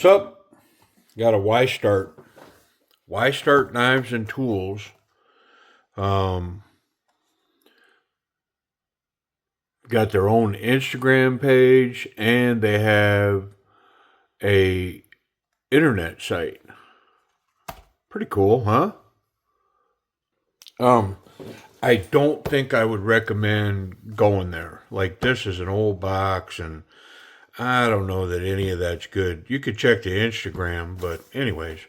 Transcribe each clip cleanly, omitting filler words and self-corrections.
So, got a Y-Start knives and tools. Um, got their own Instagram page, and they have a internet site. Pretty cool, huh? Um, I don't think I would recommend going there. Like, this is an old box, and I don't know that any of that's good. You could check the Instagram, but anyways,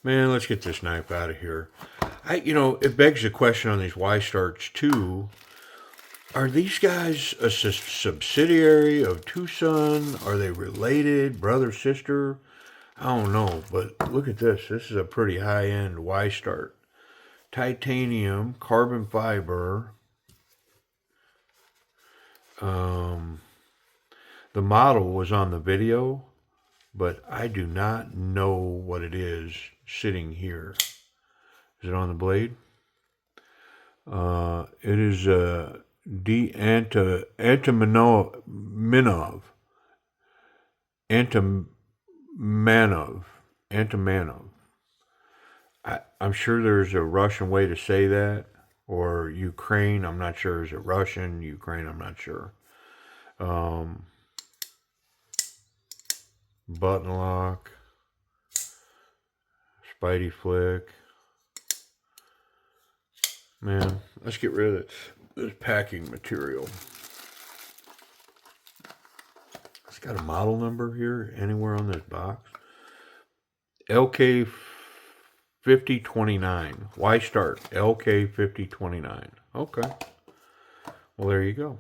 man, let's get this knife out of here. It begs the question on these Y-Starts too. Are these guys a subsidiary of Tucson? Are they related, brother, sister? I don't know, but look at this. This is a pretty high-end Y-Start. Titanium, carbon fiber. The model was on the video, but I do not know what it is sitting here. Is it on the blade? It is a Antimanov. Antimanov. I'm sure there's a Russian way to say that, or Ukraine. I'm not sure. Is it Russian? Ukraine? I'm not sure. Button lock. Spidey flick. Man, let's get rid of this packing material. It's got a model number here anywhere on this box. LK5029. Y-Start LK5029. Okay. Well, there you go.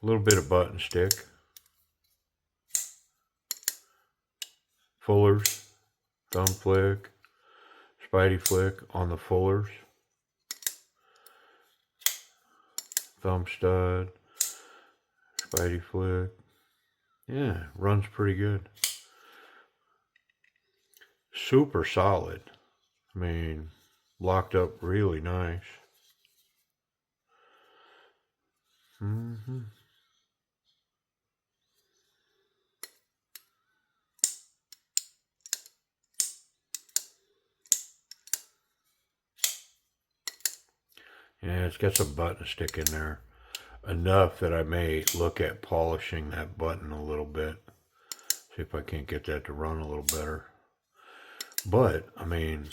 A little bit of button stick. Fullers. Thumb flick. Spidey flick on the fullers. Thumb stud. Spidey flick. Yeah, runs pretty good. Super solid. I mean, locked up really nice. Yeah, it's got some button stick in there. Enough that I may look at polishing that button a little bit. See if I can't get that to run a little better. But, I mean,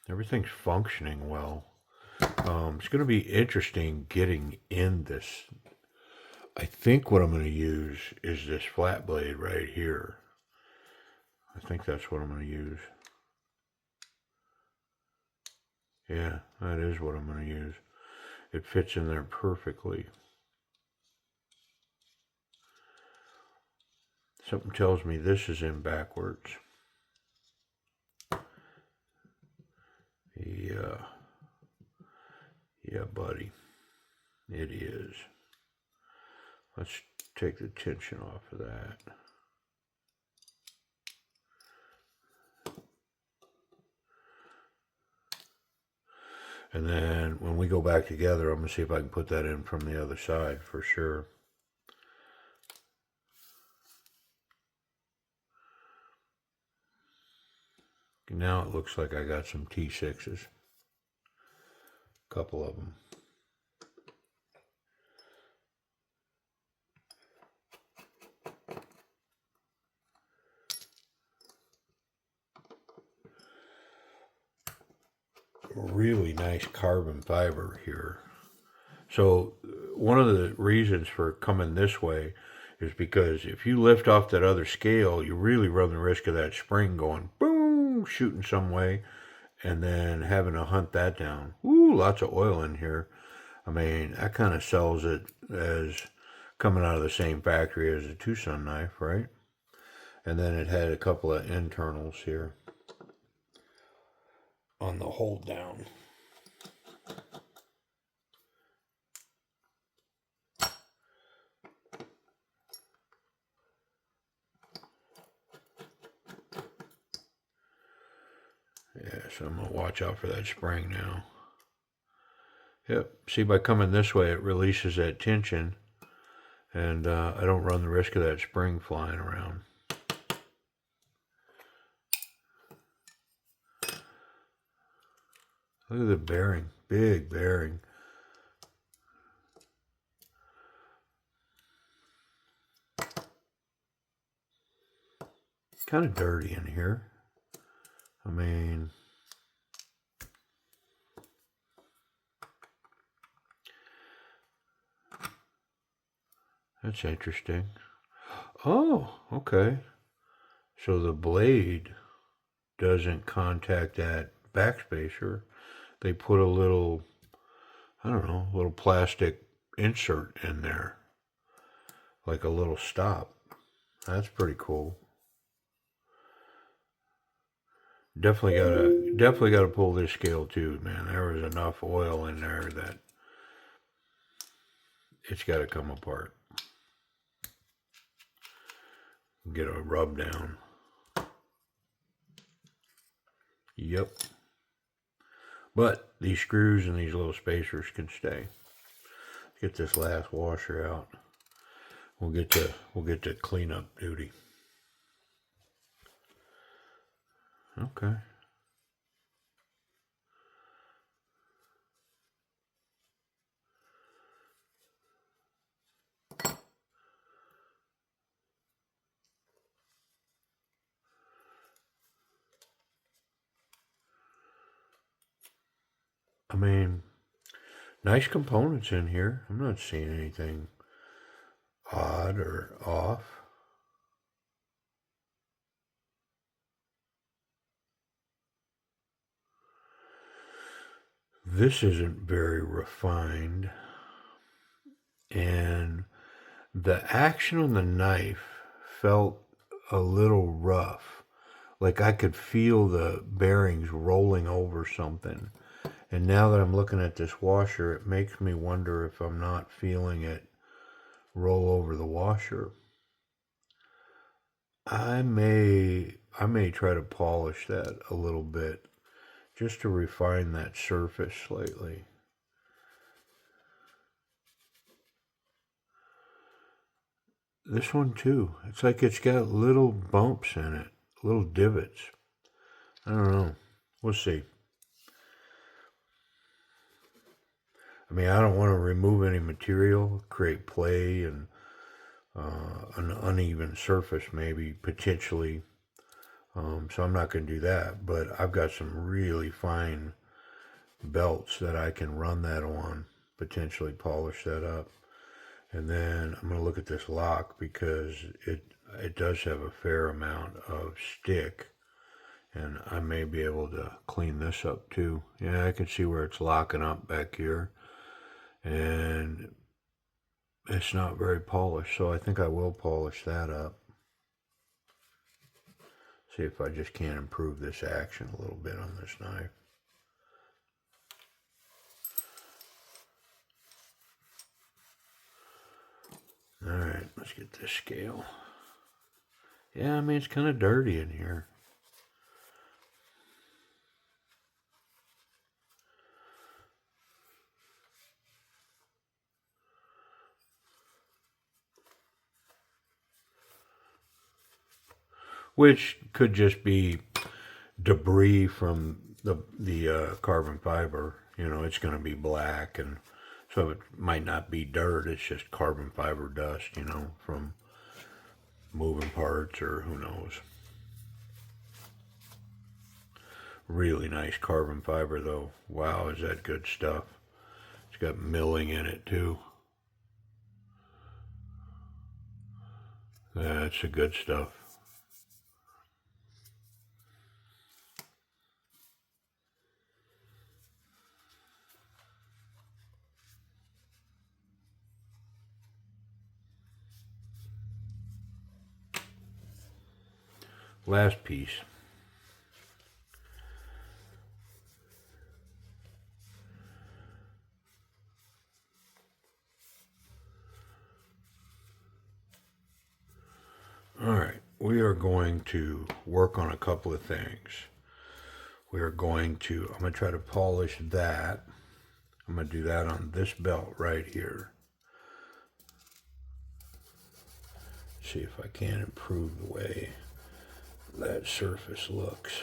everything's functioning well. It's going to be interesting getting in this. I think what I'm going to use is this flat blade right here. I think that's what I'm going to use. Yeah, that is what I'm going to use. It fits in there perfectly. Something tells me this is in backwards. Yeah. Yeah, buddy. It is. Let's take the tension off of that. And then when we go back together, I'm going to see if I can put that in from the other side for sure. Now it looks like I got some T6s. A couple of them. Really nice carbon fiber here. So one of the reasons for coming this way is because if you lift off that other scale, you really run the risk of that spring going boom, shooting some way, and then having to hunt that down. Ooh, lots of oil in here. I mean, that kind of sells it as coming out of the same factory as a Tucson knife, right? And then it had a couple of internals here on the hold down. Yeah, so I'm going to watch out for that spring now. Yep, see, by coming this way, it releases that tension. and I don't run the risk of that spring flying around. Look at the bearing, big bearing. Kind of dirty in here. I mean, that's interesting. Oh, okay. So the blade doesn't contact that backspacer. They put a little, I don't know, little plastic insert in there, like a little stop. That's pretty cool. Definitely gotta pull this scale too, man. There was enough oil in there that it's got to come apart. Get a rub down. Yep. But these screws and these little spacers can stay. Get this last washer out. We'll get to cleanup duty. Okay. I mean, nice components in here. I'm not seeing anything odd or off. This isn't very refined. And the action on the knife felt a little rough. Like I could feel the bearings rolling over something. And now that I'm looking at this washer, it makes me wonder if I'm not feeling it roll over the washer. I may try to polish that a little bit just to refine that surface slightly. This one too. It's like it's got little bumps in it, little divots. I don't know. We'll see. I mean, I don't want to remove any material, create play and an uneven surface maybe, potentially. So I'm not going to do that. But I've got some really fine belts that I can run that on, potentially polish that up. And then I'm going to look at this lock because it does have a fair amount of stick. And I may be able to clean this up too. Yeah, I can see where it's locking up back here. And it's not very polished, so I think I will polish that up. See if I just can't improve this action a little bit on this knife. Alright, let's get this scale. Yeah, I mean, it's kind of dirty in here. Which could just be debris from the carbon fiber. You know, it's going to be black, and so it might not be dirt. It's just carbon fiber dust, you know, from moving parts or who knows. Really nice carbon fiber though. Wow, is that good stuff. It's got milling in it too. That's the good stuff. Last piece. All right, we are going to work on a couple of things. I'm going to try to polish that. I'm going to do that on this belt right here. See if I can improve the way that surface looks.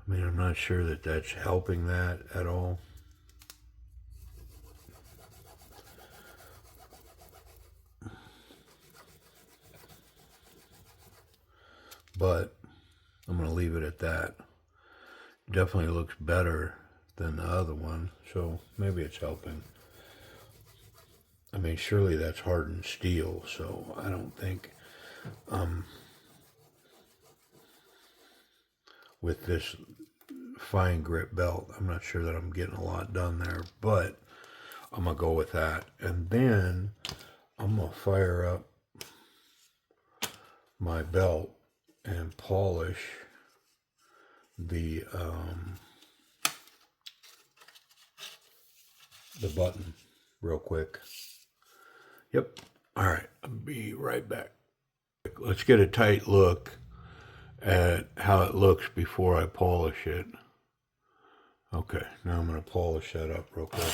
I mean, I'm not sure that that's helping that at all. But I'm going to leave it at that. Definitely looks better than the other one, so maybe it's helping. I mean, surely that's hardened steel, so I don't think with this fine grip belt, I'm not sure that I'm getting a lot done there, but I'm going to go with that. And then I'm going to fire up my belt and polish the button real quick. Yep. All right. I'll be right back. Let's get a tight look at how it looks before I polish it. Okay, now I'm going to polish that up real quick.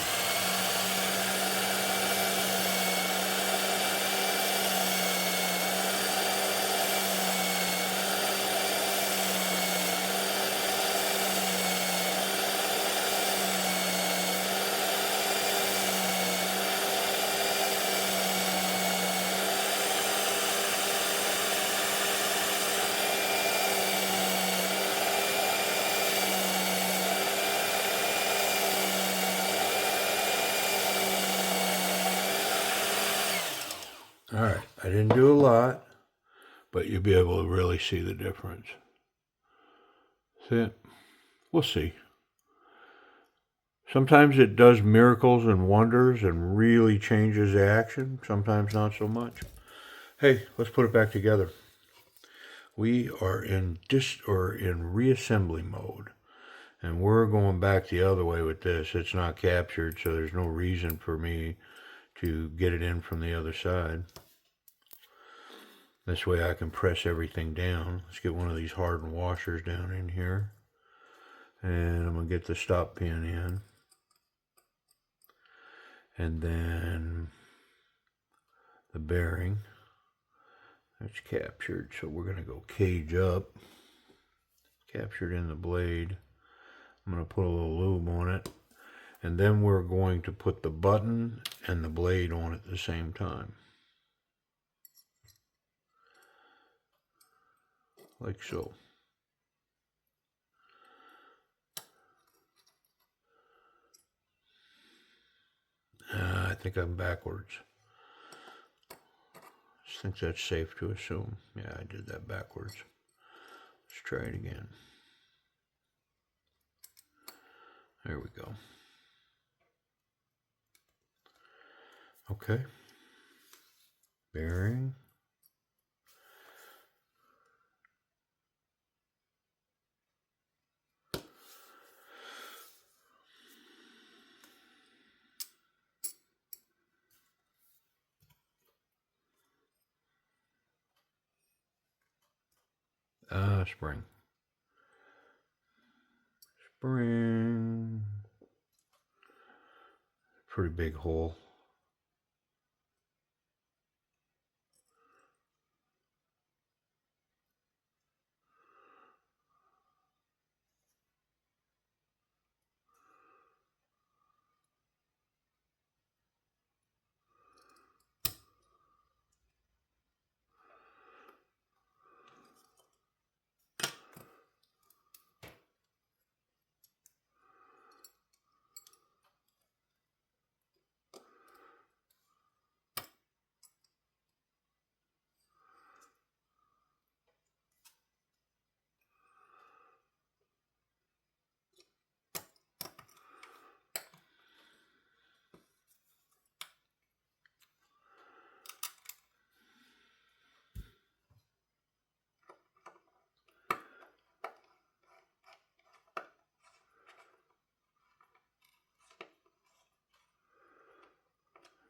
All right, I didn't do a lot, but you'll be able to really see the difference. See it? We'll see. Sometimes it does miracles and wonders and really changes the action. Sometimes not so much. Hey, let's put it back together. We are in reassembly mode, and we're going back the other way with this. It's not captured, so there's no reason for me to get it in from the other side. This way I can press everything down. Let's get one of these hardened washers down in here. And I'm going to get the stop pin in. And then the bearing. That's captured, so we're going to go cage up. Captured in the blade. I'm going to put a little lube on it. And then we're going to put the button and the blade on at the same time. Like so. I think I'm backwards. I think that's safe to assume. Yeah, I did that backwards. Let's try it again. There we go. Okay. Bearing. Spring. Spring. Pretty big hole.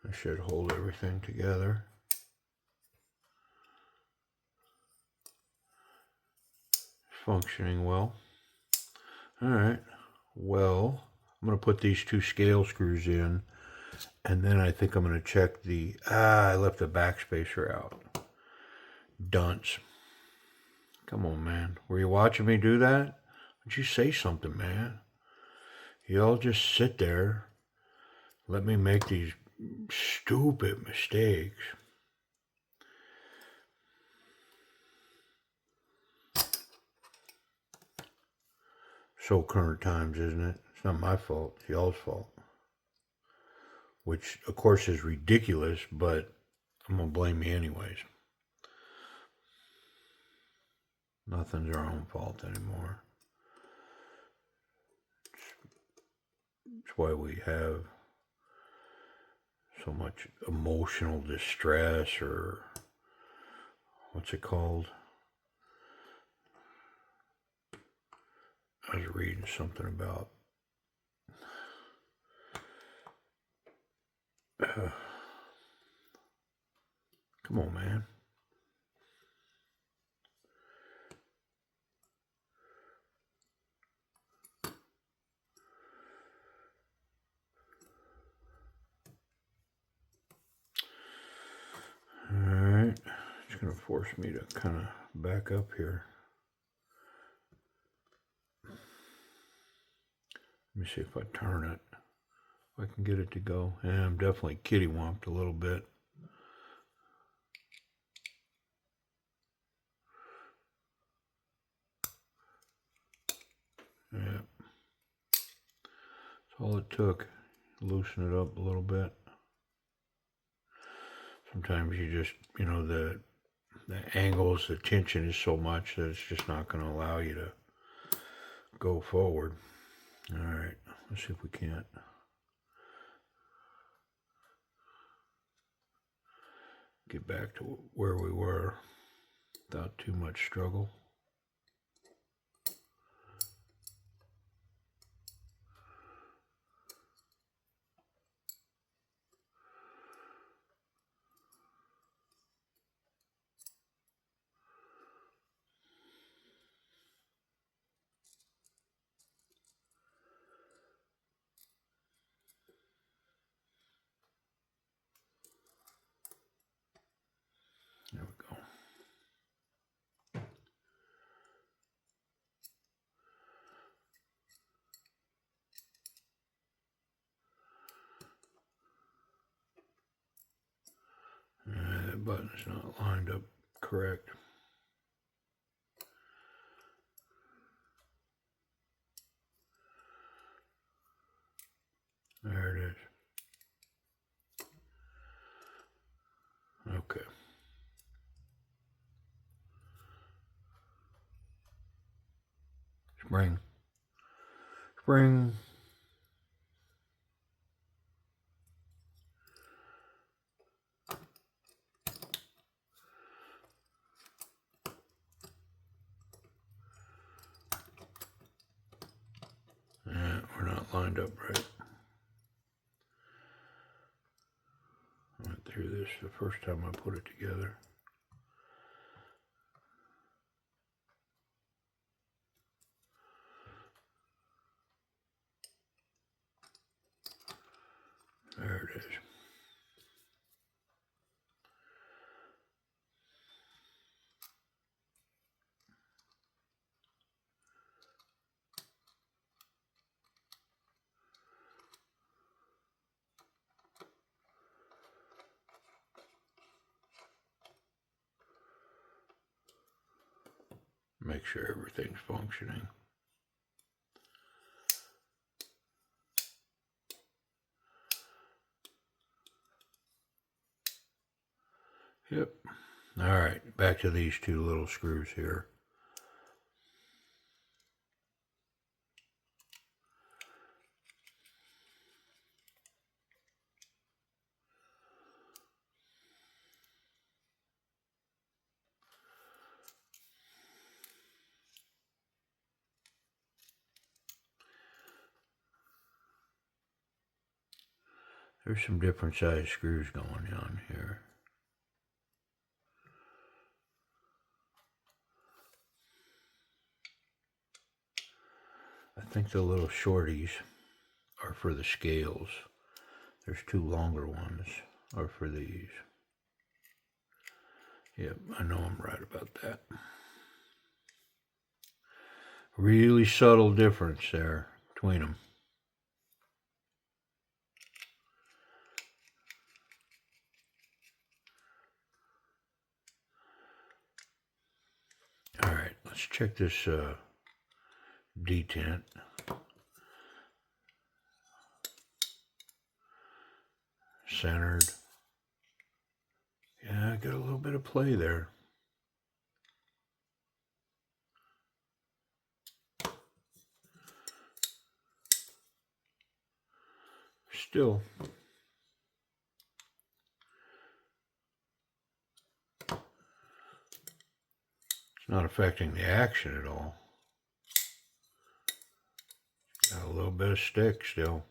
I should hold everything together. Functioning well. All right. Well, I'm going to put these two scale screws in, and then I think I'm going to check the... I left the backspacer out. Dunce. Come on, man. Were you watching me do that? Why don't you say something, man? Y'all just sit there. Let me make these stupid mistakes. So current times, isn't it? It's not my fault. It's y'all's fault. Which, of course, is ridiculous, but I'm going to blame me anyways. Nothing's our own fault anymore. It's why we have so much emotional distress, or what's it called? I was reading something about come on, man. Alright, it's going to force me to kind of back up here. Let me see if I turn it. If I can get it to go. Yeah, I'm definitely kitty-womped a little bit. Yeah. That's all it took. Loosen it up a little bit. Sometimes you just, the angles, the tension is so much that it's just not going to allow you to go forward. All right, let's see if we can't. Get back to where we were without too much struggle. There we go. That button's not lined up correct. There it is. Okay. Spring. Spring. Yeah, we're not lined up right. I went through this the first time I put it together. There it is. Make sure everything's functioning. Yep. All right, back to these two little screws here. There's some different size screws going on here. I think the little shorties are for the scales. There's two longer ones are for these. Yep, I know I'm right about that. Really subtle difference there between them. All right, let's check this detent. Centered. Yeah, I got a little bit of play there. Still, it's not affecting the action at all. Got a little bit of stick still.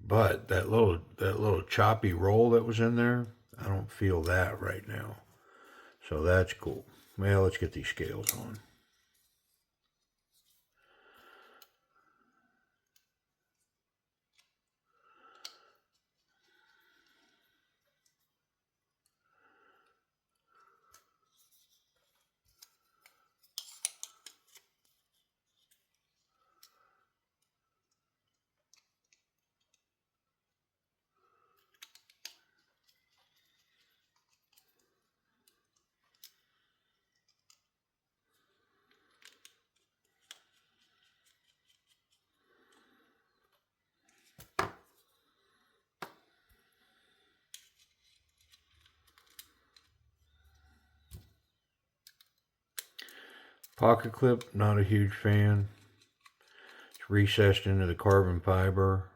But that little choppy roll that was in there, I don't feel that right now. So that's cool. Well, let's get these scales on. Pocket clip, not a huge fan. It's recessed into the carbon fiber,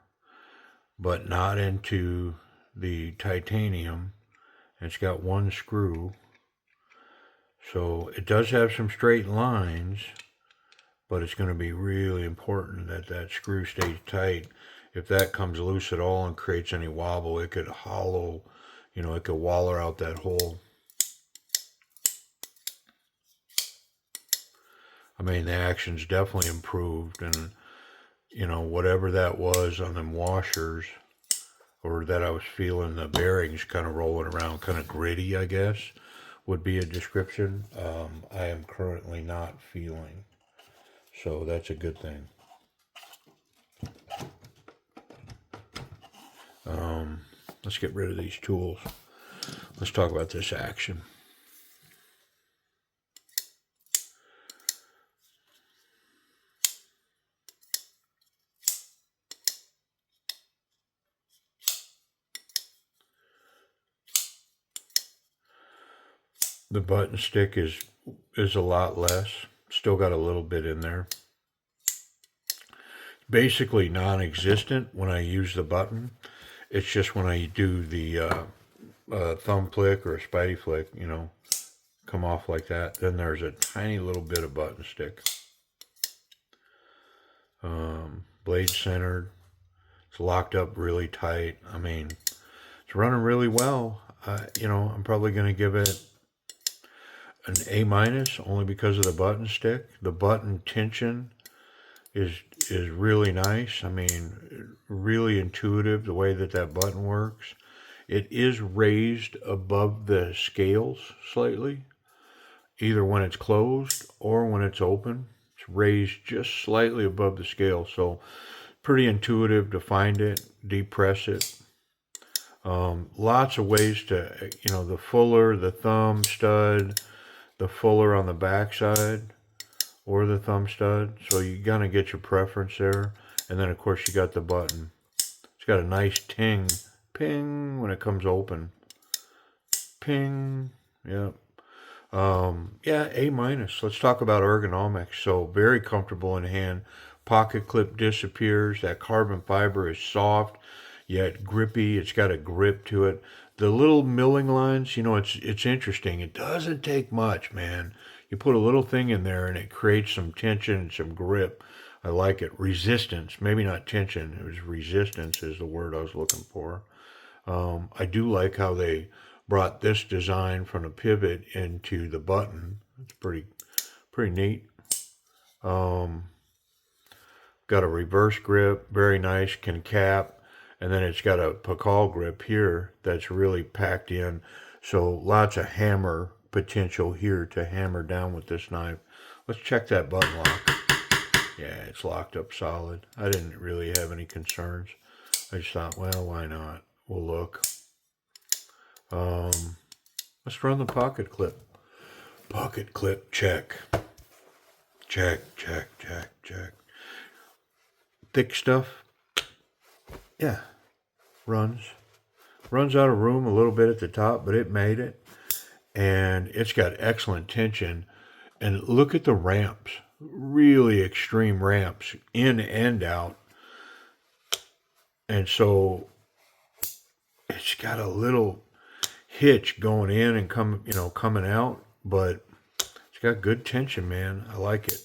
but not into the titanium. It's got one screw. So it does have some straight lines, but it's going to be really important that that screw stays tight. If that comes loose at all and creates any wobble, it could hollow, it could waller out that hole. I mean, the action's definitely improved, and whatever that was on them washers, or that I was feeling the bearings kind of rolling around, kind of gritty, I guess, would be a description. I am currently not feeling, so that's a good thing. Let's get rid of these tools. Let's talk about this action. The button stick is a lot less. Still got a little bit in there. Basically non-existent when I use the button. It's just when I do the thumb flick or a spidey flick, come off like that. Then there's a tiny little bit of button stick. Blade centered. It's locked up really tight. I mean, it's running really well. I'm probably going to give it an A minus only because of the button stick. The button tension is really nice. I mean, really intuitive the way that button works. It is raised above the scales slightly, either when it's closed or when it's open. It's raised just slightly above the scale, so pretty intuitive to find it, depress it. Lots of ways to, the fuller, the thumb stud, the fuller on the back side, or the thumb stud. So you're going to get your preference there. And then, of course, you got the button. It's got a nice ting, ping, when it comes open. Ping. Yep. Yeah, A minus. Let's talk about ergonomics. So very comfortable in hand. Pocket clip disappears. That carbon fiber is soft, yet grippy. It's got a grip to it. The little milling lines, it's interesting. It doesn't take much, man. You put a little thing in there and it creates some tension and some grip. I like it. Resistance, maybe not tension. It was resistance is the word I was looking for. I do like how they brought this design from the pivot into the button. It's pretty neat. Got a reverse grip, very nice, can cap, and then it's got a Pakal grip here that's really packed in. So lots of hammer potential here to hammer down with this knife. Let's check that button lock. Yeah, it's locked up solid. I didn't really have any concerns. I just thought, well, why not? We'll look. Let's run the pocket clip. Pocket clip, check. Check, check, check, check. Thick stuff, yeah, runs out of room a little bit at the top, but it made it, and it's got excellent tension. And look at the ramps, really extreme ramps in and out, and so it's got a little hitch going in and coming out, but it's got good tension, man. I like it.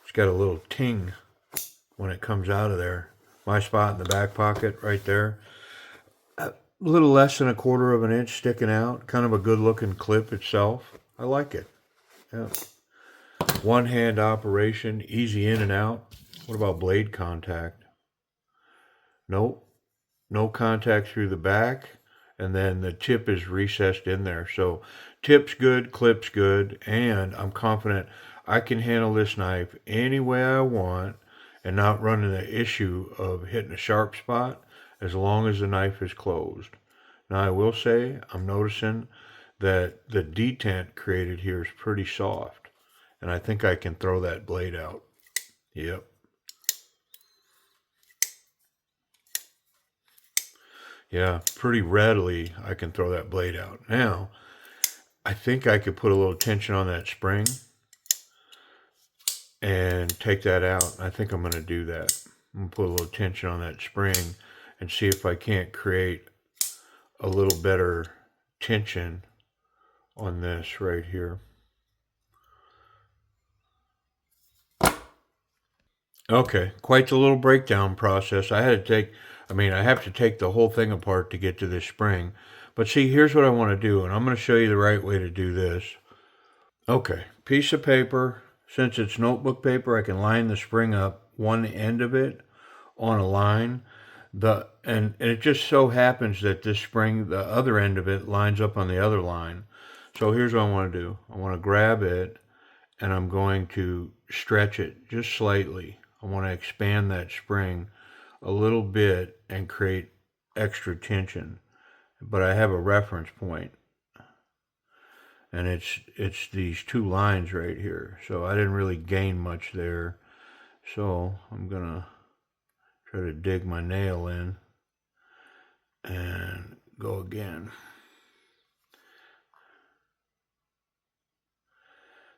It's got a little ting when it comes out of there. My spot in the back pocket right there. A little less than 1/4 of an inch sticking out. Kind of a good looking clip itself. I like it. Yeah. One hand operation, easy in and out. What about blade contact? Nope. No contact through the back. And then the tip is recessed in there. So tip's good, clip's good, and I'm confident I can handle this knife any way I want and not run into the issue of hitting a sharp spot as long as the knife is closed. Now I will say I'm noticing that the detent created here is pretty soft, and I think I can throw that blade out. Yep. Yeah, pretty readily I can throw that blade out. Now, I think I could put a little tension on that spring and take that out. I think I'm going to do that. I'm going to put a little tension on that spring and see if I can't create a little better tension on this right here. Okay, quite the little breakdown process. I have to take the whole thing apart to get to this spring. But see, here's what I want to do, and I'm going to show you the right way to do this. Okay, piece of paper. Since it's notebook paper, I can line the spring up one end of it on a line. And it just so happens that this spring, the other end of it, lines up on the other line. So here's what I want to do. I want to grab it, and I'm going to stretch it just slightly. I want to expand that spring a little bit and create extra tension. But I have a reference point, and it's these two lines right here. So I didn't really gain much there. So I'm gonna try to dig my nail in and go again.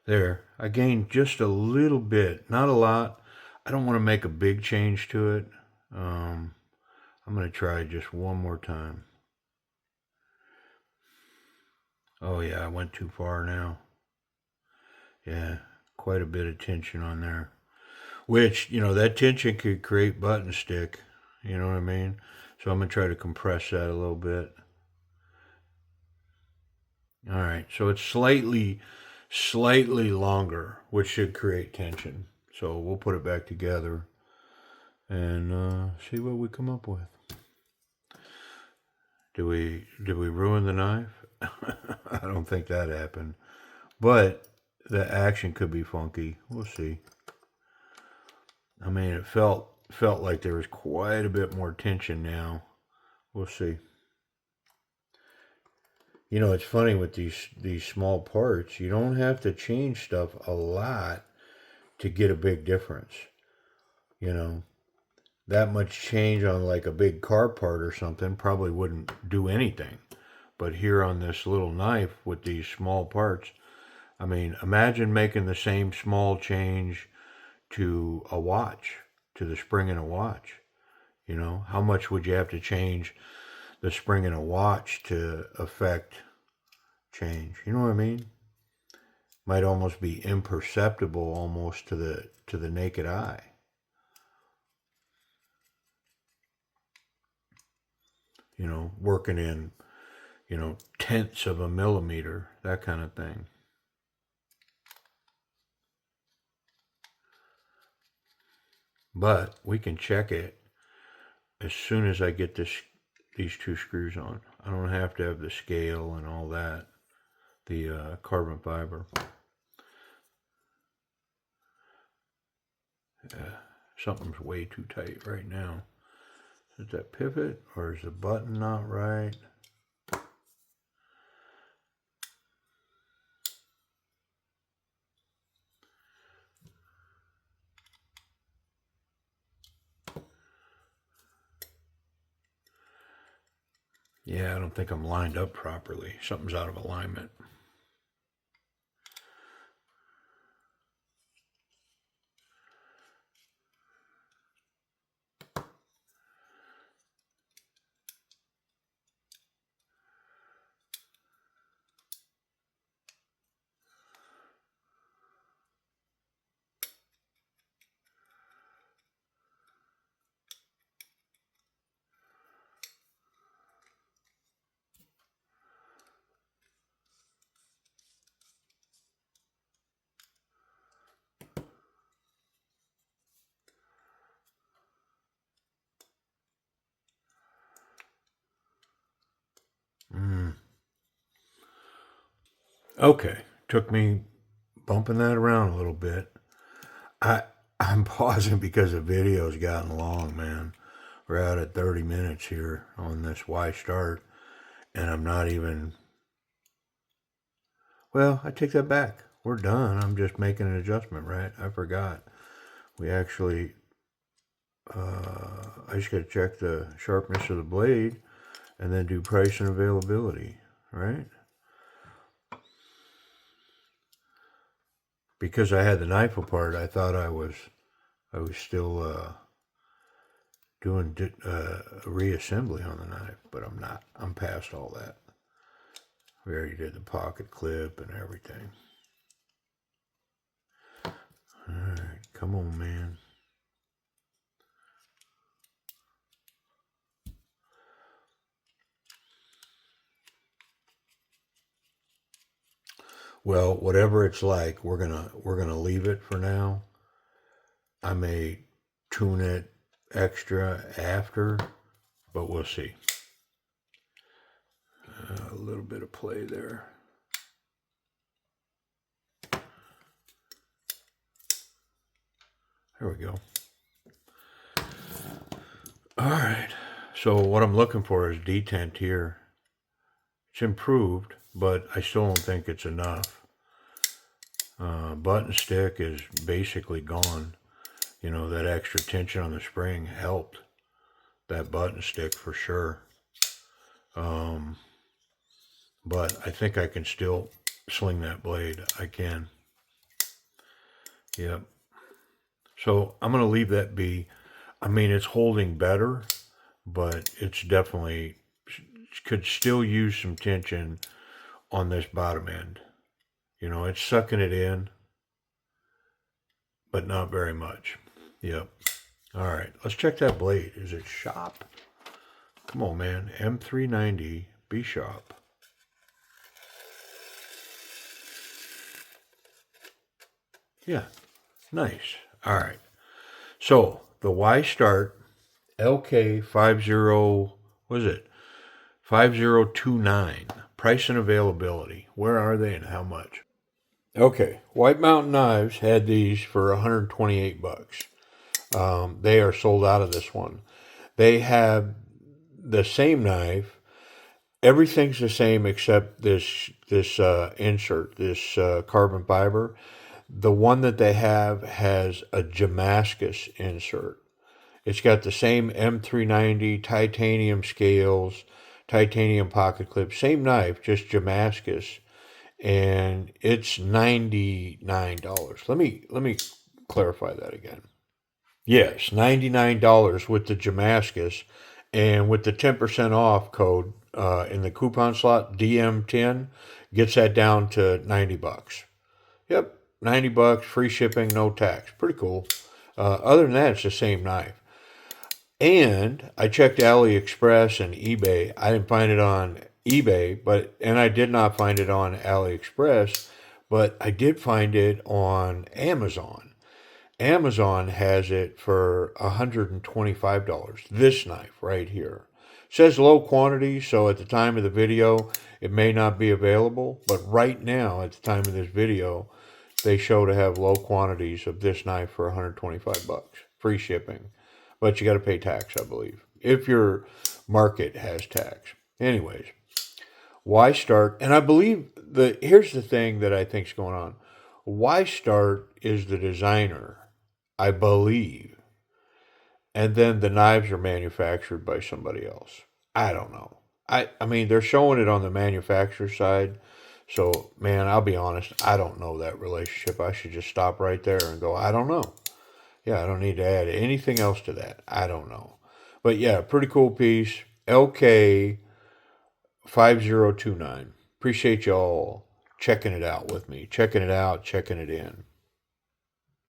There, I gained just a little bit, not a lot. I don't want to make a big change to it. I'm going to try just one more time. Oh yeah, I went too far now. Yeah, quite a bit of tension on there. Which, that tension could create button stick. You know what I mean? So I'm going to try to compress that a little bit. All right, so it's slightly longer, which should create tension. So we'll put it back together and see what we come up with. Did we ruin the knife? I don't think that happened, but the action could be funky. We'll see. I mean, it felt like there was quite a bit more tension now. We'll see. It's funny with these small parts. You don't have to change stuff a lot to get a big difference. That much change on like a big car part or something probably wouldn't do anything. But here on this little knife with these small parts, I mean, imagine making the same small change to a watch, to the spring in a watch. How much would you have to change the spring in a watch to affect change? You know what I mean? Might almost be imperceptible almost to the naked eye. Working in, tenths of a millimeter, that kind of thing. but we can check it as soon as I get these two screws on. I don't have to have the scale and all that, the carbon fiber. Something's way too tight right now. Is that pivot or is the button not right? Yeah, I don't think I'm lined up properly. Something's out of alignment. Okay, took me bumping that around a little bit. I'm pausing because the video's gotten long, man. We're out at 30 minutes here on this Y start, and I'm not even. Well, I take that back. We're done. I'm just making an adjustment, right? I forgot. We actually. I just got to check the sharpness of the blade, and then do price and availability, right? Because I had the knife apart, I thought I was still doing reassembly on the knife, but I'm not. I'm past all that. We already did the pocket clip and everything. All right, come on, man. Well, whatever it's like, we're gonna leave it for now. I may tune it extra after, but we'll see. A little bit of play there. There we go. All right. So what I'm looking for is detent here. It's improved, but I still don't think it's enough. Button stick is basically gone. You know, that extra tension on the spring helped that button stick for sure. But I think I can still sling that blade. I can. Yep. So I'm going to leave that be. I mean, it's holding better, but it's definitely could still use some tension on this bottom end. You know, it's sucking it in, but not very much. Yep. All right, let's check that blade. Is it sharp? Come on, man. M390, be sharp. Yeah, nice. All right. So the Y start LK50, what is it? 5029. Price and availability. Where are they and how much? Okay, White Mountain Knives had these for 128 bucks. They are sold out of this one. They have the same knife. Everything's the same except this insert, this carbon fiber. The one that they have has a Damascus insert. It's got the same M390 titanium scales, titanium pocket clip, same knife, just Damascus, and it's $99. Let me clarify that again. Yes, $99 with the Damascus, and with the 10% off code in the coupon slot DM10 gets that down to 90 bucks. Yep, 90 bucks, free shipping, no tax. Pretty cool. Other than that, it's the same knife. And I checked AliExpress and eBay. I didn't find it on eBay, and I did not find it on AliExpress, but I did find it on Amazon. Amazon has it for $125. This knife right here. Says low quantity, so at the time of the video, it may not be available. But right now, at the time of this video, they show to have low quantities of this knife for 125 bucks. Free shipping. But you got to pay tax, I believe, if your market has tax. Anyways, why start? And I believe here's the thing that I think's going on. Why start is the designer, I believe, and then the knives are manufactured by somebody else. I don't know. I mean, they're showing it on the manufacturer side. So, man, I'll be honest, I don't know that relationship. I should just stop right there and go, I don't know. Yeah, I don't need to add anything else to that. I don't know. But yeah, pretty cool piece. LK5029. Appreciate y'all checking it out with me. Checking it out, checking it in.